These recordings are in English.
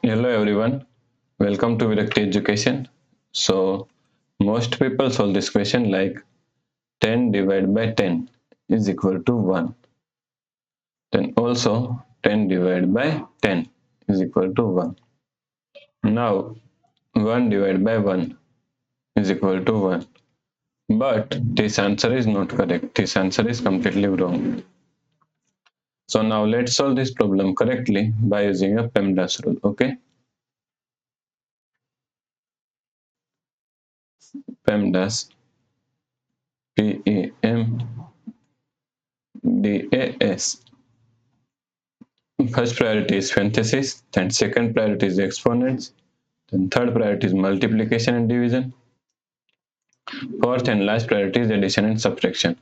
Hello everyone, welcome to Virakti Education. So, most people solve this question like 10 divided by 10 is equal to 1. Then also 10 divided by 10 is equal to 1. Now 1 divided by 1 is equal to 1. But this answer is not correct. This answer is completely wrong. So now let's solve this problem correctly by using a PEMDAS rule. Okay. PEMDAS, PEMDAS. First priority is parenthesis, then second priority is exponents, then third priority is multiplication and division, fourth and last priority is addition and subtraction.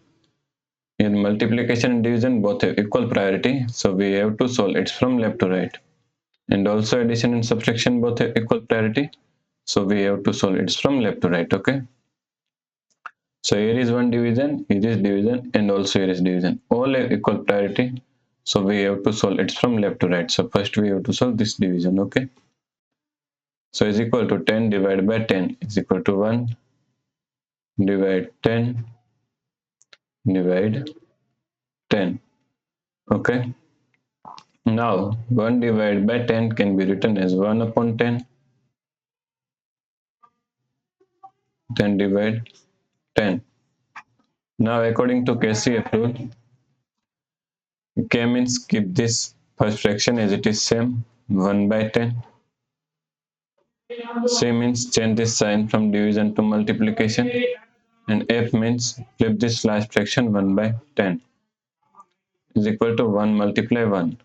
In multiplication and division both have equal priority, so we have to solve it from left to right. And also addition and subtraction both have equal priority, so we have to solve it from left to right. Okay. So here is one division, here is division, and also here is division. All have equal priority, so we have to solve it from left to right. So first we have to solve this division. Okay. So is equal to 10 divided by 10 is equal to 1 divide 10 divide 10. Okay. Now 1 divided by 10 can be written as 1 upon 10. 10 divide 10. Now according to KCF rule, K means keep this first fraction as it is same, 1 by 10. C means change this sign from division to multiplication. And F means flip this last fraction 1 by 10 is equal to 1 multiply 1.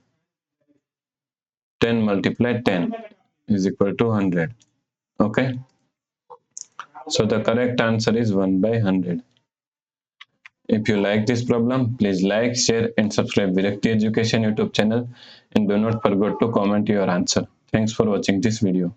10 multiply 10 is equal to 100. Okay. So the correct answer is 1 by 100. If you like this problem, please like, share and subscribe Virakti Education YouTube channel, and do not forget to comment your answer. Thanks for watching this video.